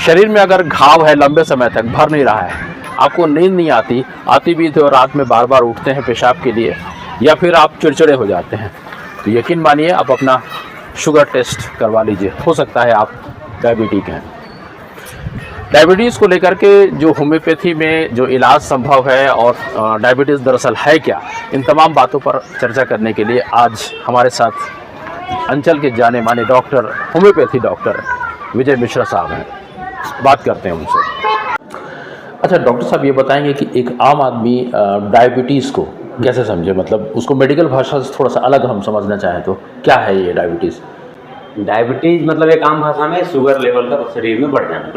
शरीर में अगर घाव है, लंबे समय तक भर नहीं रहा है, आपको नींद नहीं आती भी तो रात में बार बार उठते हैं पेशाब के लिए, या फिर आप चिड़चिड़े हो जाते हैं, तो यकीन मानिए आप अपना शुगर टेस्ट करवा लीजिए, हो सकता है आप डायबिटिक हैं। डायबिटीज़ को लेकर के जो होम्योपैथी में जो इलाज संभव है और डायबिटीज़ दरअसल है क्या, इन तमाम बातों पर चर्चा करने के लिए आज हमारे साथ अंचल के जाने माने doctor, homeopathy doctor Vijay Mishra साहब हैं। बात करते हैं उनसे। अच्छा डॉक्टर साहब, ये बताएंगे कि एक आम आदमी डायबिटीज़ को कैसे समझे, मतलब उसको मेडिकल भाषा से थोड़ा सा अलग हम समझना चाहें तो क्या है ये डायबिटीज़? डायबिटीज मतलब एक आम भाषा में शुगर लेवल का शरीर में बढ़ जाना,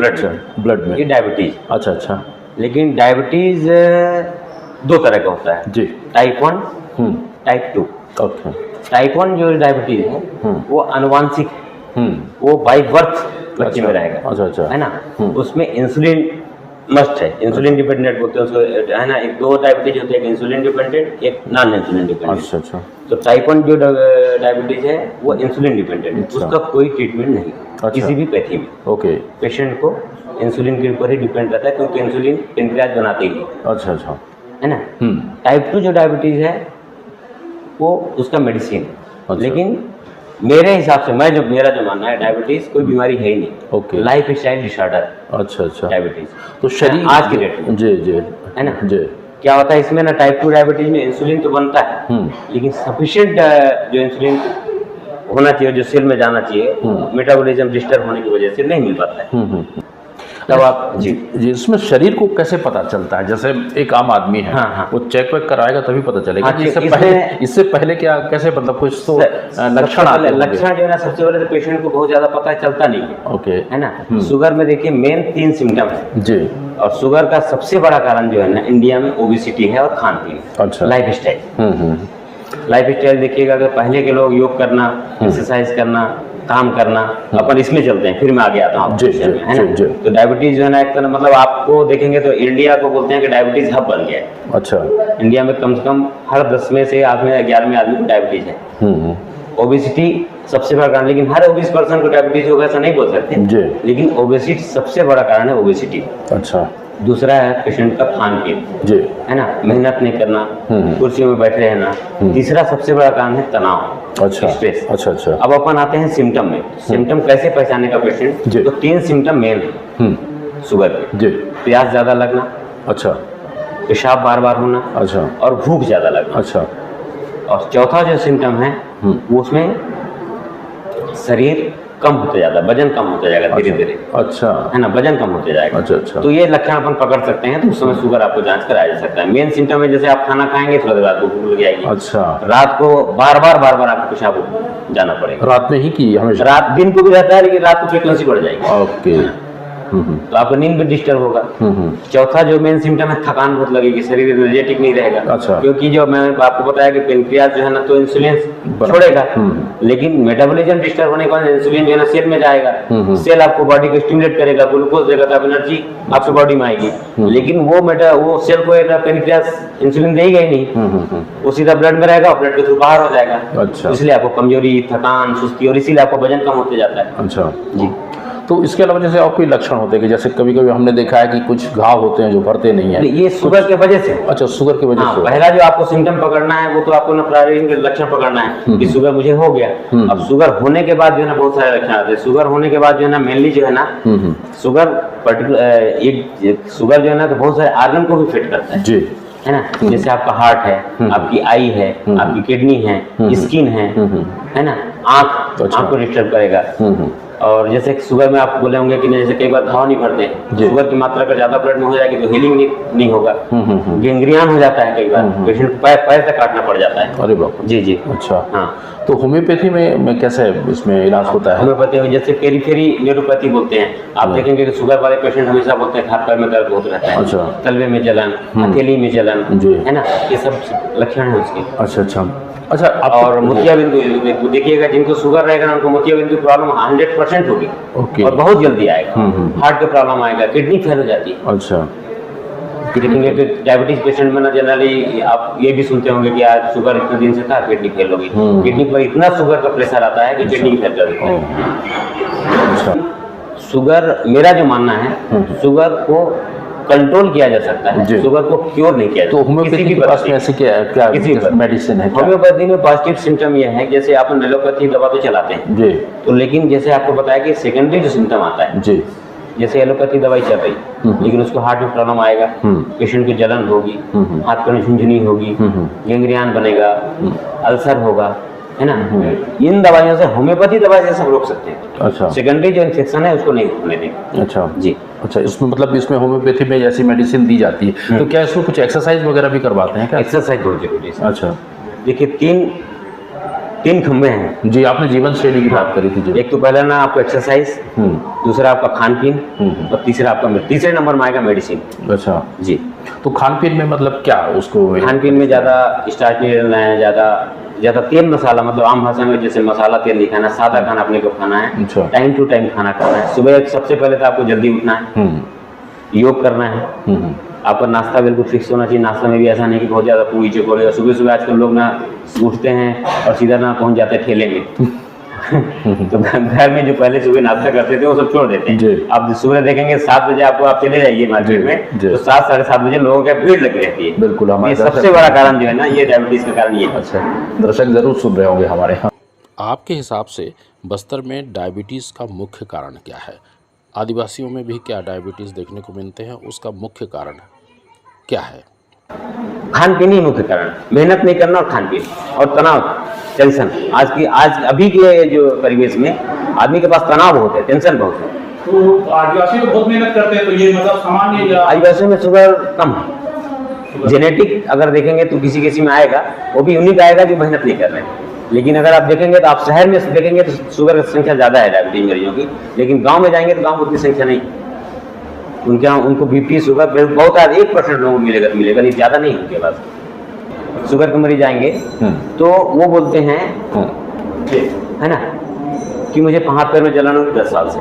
ब्लड में, ये डायबिटीज। अच्छा अच्छा। लेकिन डायबिटीज दो तरह का होता है जी। Type 1, type 2। ओके। टाइप 1 जो डायबिटीज है वो अनुवांशिक, वो बाई बर्थ बच्चे में रहेगा। अच्छा अच्छा, है ना। उसमें इंसुलिन मस्ट है, इंसुलिन डिपेंडेंट बोलते हैं उसको, है ना। एक दो डायबिटीज होते हैं, एक इंसुलिन डिपेंडेंट, एक नॉन इंसुलिन डिपेंडेंट। अच्छा अच्छा। तो टाइप 1 जो डायबिटीज है वो इंसुलिन डिपेंडेंट है, अच्छा। उसका कोई ट्रीटमेंट नहीं अच्छा। किसी भी पैथी में। ओके। पेशेंट को इंसुलिन के ऊपर ही डिपेंड रहता है, क्योंकि इंसुलिन पेनक्रियाज बनाते ही, अच्छा अच्छा, है ना। टाइप 2 जो डायबिटीज है वो उसका मेडिसिन। अच्छा। लेकिन मेरे हिसाब से मेरा जो मानना है, डायबिटीज कोई बीमारी है ही नहीं। ओके। लाइफ स्टाइल डिसऑर्डर अच्छा अच्छा। डायबिटीज तो शरीर आज की डेट में, जी जी, है ना। जी। क्या होता है इसमें ना, टाइप 2 डायबिटीज में इंसुलिन तो बनता है, लेकिन सफिशिएंट जो इंसुलिन होना चाहिए, जो सेल में जाना चाहिए, मेटाबॉलिज्म डिस्टर्ब होने की वजह से नहीं मिल पाता है। तब आप जी, इसमें शरीर को कैसे पता चलता है? जैसे एक आम आदमी है, हाँ। वो चेक वेक कराएगा तभी पता चलेगा। हाँ, इससे पहले क्या, कैसे, मतलब कुछ तो लक्षण जो है ना, सबसे पहले तो पेशेंट को बहुत ज्यादा पता चलता नहीं है। ओके, है ना। शुगर में देखिए मेन 3 सिम्टम है जी। और शुगर का सबसे बड़ा कारण जो है ना इंडिया में ओबेसिटी है और खान पीन। अच्छा। लाइफ स्टाइल, लाइफ स्टाइल देखिएगा, अगर पहले के लोग योग करना, एक्सरसाइज करना, काम करना, अपन इसमें चलते हैं, फिर मैं आगे आता हूँ, है ना। तो डायबिटीज जो है ना, एक तरह मतलब आपको देखेंगे तो इंडिया को बोलते हैं कि डायबिटीज हब बन गया है। अच्छा। इंडिया में कम से कम हर 10 में से 11वें आदमी को डायबिटीज है। ओबेसिटी सबसे बड़ा कारण, लेकिन हर ओबेस पर्सन को डायबिटीज होगा ऐसा नहीं बोल सकते, लेकिन ओबेसिटी सबसे बड़ा कारण है, ओबेसिटी। अच्छा। दूसरा है पेशेंट का खान पीन, जी, है ना, मेहनत नहीं करना, कुर्सियों में बैठे रहना। तीसरा सबसे बड़ा कारण है तनाव, अच्छा, स्ट्रेस। अच्छा अच्छा। अब अपन आते हैं सिम्टम में। सिम्टम कैसे पहचाने का पेशेंट? तो 3 सिम्टम मेन है शुगर के, जी। प्यास ज्यादा लगना, अच्छा, पेशाब बार बार होना, अच्छा, और भूख ज्यादा लगना, अच्छा। और चौथा जो सिम्टम है वो उसमें शरीर कम होते जाता है, वजन कम होते जाएगा धीरे धीरे, अच्छा, है ना, वजन कम होते जाएगा। अच्छा अच्छा। तो ये लक्षण अपन पकड़ सकते हैं, तो उस समय शुगर आपको जांच कराया जा सकता है। मेन सिम्टम है जैसे आप खाना खाएंगे थोड़ा देर बाद भूख लग जाएगी, अच्छा, रात को बार बार आपको पेशाब जाना पड़ेगा। रात में ही की हमेशा? रात, दिन को भी रहता है, लेकिन रात को फ्रीक्वेंसी बढ़ जाएगी। ओके। तो आपको नींद में डिस्टर्ब होगा। चौथा जो मेन सिम्टम है, थकान बहुत लगेगी, शरीर एनर्जेटिक नहीं रहेगा, अच्छा, क्योंकि जो मैंने आपको बताया कि पेनक्रियाज जो है ना तो इंसुलिन छोड़ेगा, लेकिन मेटाबॉलिज्म डिस्टर्ब होने के बाद इंसुलिन जो है ना सेल में जाएगा, सेल आपको बॉडी को स्टिमुलेट करेगा, ग्लूकोज देगा, तब एनर्जी आपकी बॉडी में आएगी। लेकिन वो सेल को पेनक्रियाज इंसुलिन देगा ही नहीं, वो सीधा ब्लड में रहेगा, ब्लड के थ्रू बाहर हो जाएगा। अच्छा। इसलिए आपको कमजोरी, थकान, सुस्ती, और इसीलिए आपको वजन कम होते जाता है। अच्छा जी। तो इसके अलावा जैसे और कोई लक्षण होते हैं कि जैसे कभी कभी हमने देखा है कि कुछ घाव होते हैं जो भरते नहीं है, ये शुगर की वजह से? अच्छा, शुगर की वजह से। पहला जो आपको सिम्टम पकड़ना है वो तो आपको ना प्रारंभिक लक्षण पकड़ना है कि शुगर मुझे हो गया। अब शुगर होने के बाद जो है ना बहुत सारे लक्षण आते हैं। शुगर होने के बाद जो है ना मेनली जो है ना शुगर पर्टिकुलर शुगर जो है ना तो बहुत सारे आर्गन को भी फिट करता है, जी, है ना। जैसे आपका हार्ट है, आपकी आई है, आपकी किडनी है, स्किन है ना, आंख, आंख को डिस्टर्ब करेगा। और जैसे शुगर में आप बोले होंगे कि जैसे कई बार घाव नहीं भरते, शुगर की मात्रा का ज्यादा ब्लड में हो जाएगी तो हीलिंग नहीं होगा, गेंग्रियान हो जाता है, कई बार पेशेंट को पैर तक काटना पड़ जाता है। अरे बाप, जी जी। अच्छा, हाँ। तो होम्योपैथी में कैसे इसमें इलाज होता है? होम्योपैथी में जैसे पेरीफेरी न्यूरोपैथी बोलते हैं, आप देखेंगे कि शुगर वाले पेशेंट हमेशा बोलते हैं हाथ पैर में दर्द बहुत रहता है, अच्छा, तलवे में जलन, हथेली में जलन, है ना, ये सब लक्षण है उसके। अच्छा अच्छा अच्छा। और मोतियाबिंदु देखिएगा, जिनको शुगर रहेगा उनको मोतियाबिंदु प्रॉब्लम 100% होगी, और बहुत जल्दी आएगा। हार्ट का प्रॉब्लम आएगा, किडनी फेल हो जाती है। अच्छा। देखेंगे कि डायबिटीज पेशेंट में ना जनरली आप ये भी सुनते होंगे कि आज शुगर इतने दिन से था, किडनी फेल हो गई। किडनी पर इतना शुगर का प्रेशर आता है कि किडनी फेल कर देती है। शुगर, मेरा जो मानना है, शुगर को कंट्रोल किया जा सकता है, शुगर को क्योर नहीं किया जा तो सकता। होम्योपैथी के पास में ऐसे क्या मेडिसिन है? होम्योपैथी में पॉजिटिव सिम्टम यह है, जैसे आप एलोपैथी दवा तो चलाते हैं जी, तो लेकिन जैसे आपको बताया कि सेकेंडरी जो सिम्टम आता है जी, जैसे एलोपैथी दवाई चल रही, लेकिन उसको हार्ट में प्रॉब्लम आएगा, पेशेंट को जलन होगी, हाथ में झुंझुनी होगी, गैंग्रियन बनेगा, अल्सर होगा, है ना। इन दवाइयों से, होम्योपैथी दवाई से सब रोक सकते हैं। अच्छा, सेकेंडरी जो इन्फेक्शन है उसको नहीं होने देंगे। अच्छा जी, अच्छा, इसमें मतलब इसमें होम्योपैथी में जैसी मेडिसिन दी जाती है, तो क्या इसमें कुछ एक्सरसाइज वगैरह भी करवाते हैं क्या? एक्सरसाइज बहुत जरूरी है। अच्छा, देखिए तीन खंभे हैं जी, आपने जीवन शैली की बात करी थी जी। एक तो पहला ना आपको एक्सरसाइज, दूसरा आपका खान पीन, और तीसरा आपका, तीसरे नंबर में आएगा मेडिसिन। अच्छा जी, तो खान पीन में मतलब क्या उसको? खान पीन में ज़्यादा स्टार्च नहीं लेना है, ज़्यादा तेल मसाला, मतलब आम भाषा में जैसे मसाला तेल नहीं खाना, सादा खाना अपने को खाना है, अच्छा, टाइम टू टाइम खाना खाना है। सुबह सबसे पहले तो आपको जल्दी उठना है, योग करना है, आपका नाश्ता बिल्कुल फिक्स होना चाहिए। नाश्ता में भी ऐसा नहीं कि बहुत ज़्यादा पूरी चकोड़े, और सुबह सुबह आजकल लोग ना उठते हैं और सीधा ना पहुंच जाते हैं ठेले में तो घर में जो पहले सुबह नाश्ता करते थे वो सब छोड़ देते हैं। आप सुबह देखेंगे 7 बजे आपको, आप चले जाइए मार्केट में, तो 7 साढ़े 7 बजे लोगों की भीड़ लगी रहती है। बिल्कुल, हमारे सबसे बड़ा कारण जो है ना, ये डायबिटीज का कारण ये है। अच्छा, दर्शक जरूर सुन रहे होंगे हमारे यहाँ। आपके हिसाब से बस्तर में डायबिटीज़ का मुख्य कारण क्या है? आदिवासियों में भी क्या डायबिटीज़ देखने को मिलते हैं? उसका मुख्य कारण क्या है? खान पीन ही मुख्य कारण, मेहनत नहीं करना और खान पीन और तनाव, टेंशन। आज अभी के जो परिवेश में आदमी के पास तनाव बहुत है, टेंशन बहुत है। तो आदिवासी तो बहुत मेहनत करते हैं, तो ये मतलब सामान्य आदिवासी में शुगर कम है। जेनेटिक अगर देखेंगे तो किसी में आएगा, वो भी यूनिक आएगा जो मेहनत नहीं कर रहे हैं। लेकिन अगर आप देखेंगे तो, आप शहर में देखेंगे तो शुगर की संख्या ज़्यादा है डायबिटीज मरीजों की, लेकिन गाँव में जाएंगे तो गाँव में उतनी संख्या नहीं। उनके यहाँ उनको बीपी शुगर बहुत 1% लोगों को मिलेगा, नहीं ज़्यादा नहीं उनके पास। शुगर के मरीज आएंगे तो वो बोलते हैं, है ना, कि मुझे हाथ पैर में जलन हो रही 10 साल से,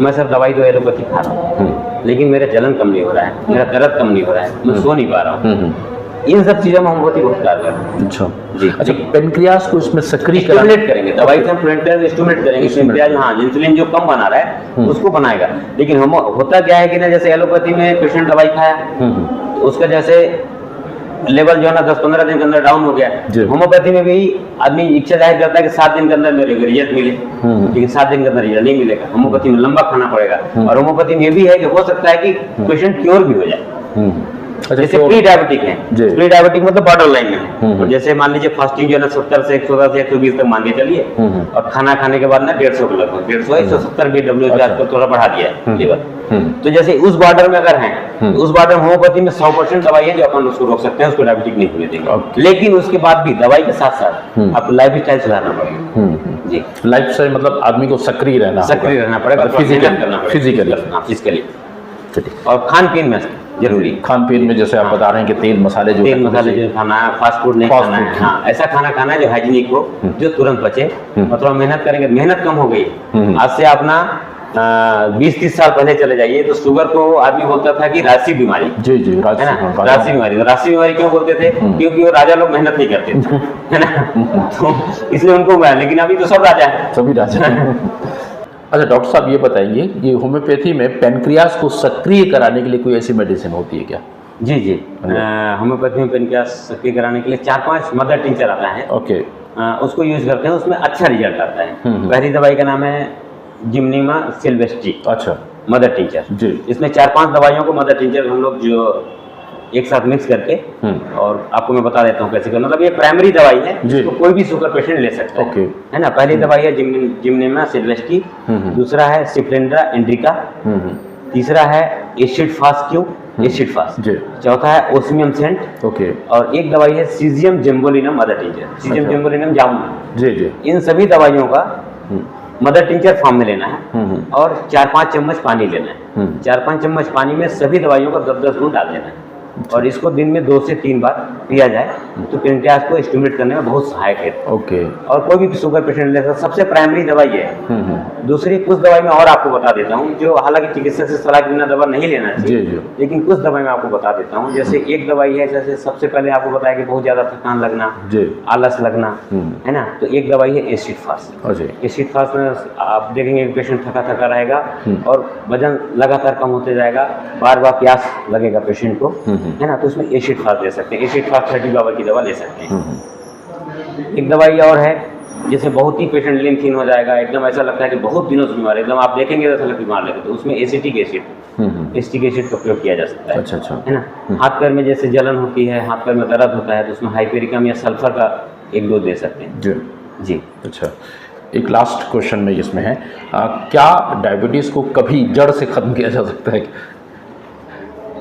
मैं सर दवाई तो एलोपैथी खा रहा हूँ, लेकिन मेरा जलन कम नहीं हो रहा है, मेरा दर्द कम नहीं हो रहा है, मैं सो नहीं पा रहा हूँ। इन सब चीज़ों में होम्योपैथी बहुत कारगर है। अच्छा जी, अच्छा, पेनक्रियास को इसमें सक्रिय स्टिमुलेट करेंगे, दवाई से हम स्टिमुलेट करेंगे। पेनक्रियास, हाँ, इंसुलिन जो कम बना रहा है उसको बनाएगा। लेकिन हम होता क्या है कि ना, जैसे एलोपैथी में पेशेंट दवाई खाया, उसका जैसे लेवल जो है ना 10-15 दिन के अंदर डाउन हो गया। होम्योपैथी में भी आदमी इच्छा जाहिर करता है कि 7 दिन के अंदर मेरे को रिजल्ट मिले, लेकिन 7 दिन के अंदर रिजल्ट नहीं मिलेगा। होम्योपैथी में लंबा खाना पड़ेगा, और होम्योपैथी में ये भी है कि हो सकता है कि पेशेंट क्योर भी हो जाए। जैसे प्री डायबिटिक है, प्री डायबिटिक मतलब बॉर्डर लाइन में है, और जैसे मान लीजिए फास्टिंग जो है ना 70 से 110 से 120 तक मान के चलिए, और खाना खाने के बाद ना 150 के लगभग 150-170 भी WHO आजकल थोड़ा बढ़ा दिया है लेवल। तो जैसे उस बॉर्डर में अगर है, तो उस बॉर्डर में होम्योपैथी में 100% दवाई है जो अपन उसको रोक सकते हैं, उसको डायबिटिक नहीं होने देंगे। लेकिन उसके बाद भी दवाई के साथ साथ आपको लाइफ स्टाइल सुधारना पड़ेगा। जी, लाइफ स्टाइल मतलब आदमी को सक्रिय रहना पड़ेगा, फिजिकली। और खान पीन में जरूरी, खान पीन में जैसे आप बता रहे हैं कि तेल मसाले जो खाना है, फास्ट फूड नहीं खाना है। हाँ, ऐसा खाना खाना है जो हाइजीनिक हो, जो तुरंत बचे, और थोड़ा मेहनत करेंगे। मेहनत कम हो गई आज से अपना 20-30 साल पहले चले जाइए तो शुगर को आदमी बोलता था कि राशि बीमारी। जी, है ना, राशि बीमारी। राशि बीमारी क्यों बोलते थे? क्योंकि वो राजा लोग मेहनत नहीं करते थे, है ना, तो इसलिए उनको हुआ। लेकिन अभी तो सब राजा है, सभी राजा। अच्छा डॉक्टर साहब, ये बताएंगे कि होम्योपैथी में पेनक्रियास को सक्रिय कराने के लिए कोई ऐसी मेडिसिन होती है क्या? जी, होम्योपैथी में पेनक्रियास सक्रिय कराने के लिए 4-5 मदर टिंचर आता है। ओके, उसको यूज करते हैं, उसमें अच्छा रिजल्ट आता है। पहली दवाई का नाम है जिम्नीमा सिल्वेस्ट्री। अच्छा, मदर टिंचर जी। इसमें 4-5 दवाइयों को मदर टिंचर हम लोग जो एक साथ मिक्स करके, और आपको मैं बता देता हूँ कैसे करना। मतलब ये प्राइमरी दवाई है, जिसको कोई भी शुगर पेशेंट ले सकता है, है ना। पहली दवाई है जिम्नीमा सिल्वेस्ट्री, दूसरा है सिप्लेंड्रा इंडिका, तीसरा है acid fast Q, acid fast, चौथा है ओस्मियम सेंट, ओके, और एक दवाई है सीजियम जेम्बोलिनम मदर टिंचर, सीजियम जेम्बोलिनम जामुन। जी। इन सभी दवाइयों का मदर टिंचर फॉर्म में लेना है, और 4-5 चम्मच पानी लेना है। 4-5 चम्मच पानी में सभी दवाइयों का 10-10 घूंट डाल देना है। और इसको दिन में 2 से 3 बार पिया जाए तो पेनक्रियाज को स्टिमुलेट करने में बहुत सहायक है। ओके। और कोई भी शुगर पेशेंट ले सकता, सबसे प्राइमरी दवाई ये है। दूसरी कुछ दवाई मैं और आपको बता देता हूँ, जो हालांकि चिकित्सक से सलाह के बिना दवा नहीं लेना चाहिए, जी। लेकिन कुछ दवाई मैं आपको बता देता हूँ। जैसे एक दवाई है, जैसे सबसे पहले आपको बताया कि बहुत ज़्यादा थकान लगना, आलस लगना, है ना, तो एक दवाई है एसिड फास्ट। एसिड फास्ट में आप देखेंगे कि पेशेंट थका थका रहेगा और वजन लगातार कम होते जाएगा, बार बार प्यास लगेगा पेशेंट को, है ना, तो उसमें एसिड फास्ट ले सकते हैं। एसिड फास्ट 30 पावर की दवा ले सकते हैं। एक दवाई और है, जैसे बहुत ही पेशेंट लिम्फीन हो जाएगा, एकदम ऐसा लगता है कि बहुत दिनों से बीमार है, एकदम आप देखेंगे तो ऐसा लगता है बीमार लगे, तो उसमें एसिटिक एसिड का प्रयोग किया जा सकता है। अच्छा। है ना। हाथ पैर में जैसे जलन होती है, हाथ पैर में दर्द होता है, तो उसमें हाइपेरिकम या सल्फर का एक डोज दे सकते हैं। जी। अच्छा, एक लास्ट क्वेश्चन में इसमें है, क्या डायबिटीज़ को कभी जड़ से खत्म किया जा सकता है?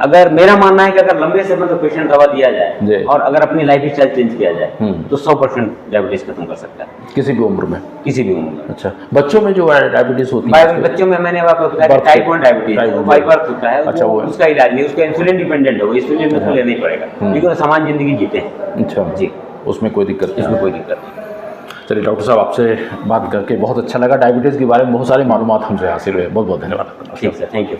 अगर मेरा मानना है कि अगर लंबे समय तक पेशेंट दवा दिया जाए और अगर अपनी लाइफ स्टाइल चेंज किया जाए तो 100% डायबिटीज खत्म कर सकता है, किसी भी उम्र में। किसी भी उम्र में। अच्छा, बच्चों में जो डायबिटीज होती है, बच्चों में मैंने आपको बताया टाइप 1 डायबिटीज बाई बर्थ होता है। अच्छा, वो उसका इलाज नहीं, उसका इंसुलिन डिपेंडेंट है, वो इंसुलिन में लेना ही पड़ेगा, लेकिन सामान्य जिंदगी जीते हैं। अच्छा जी, उसमें कोई दिक्कत नहीं, इसमें कोई दिक्कत नहीं। चलिए डॉक्टर साहब, आपसे बात करके बहुत अच्छा लगा। डायबिटीज़ के बारे में बहुत सारी मालूमात हमसे हासिल हुए। बहुत बहुत धन्यवाद। ठीक है, थैंक यू।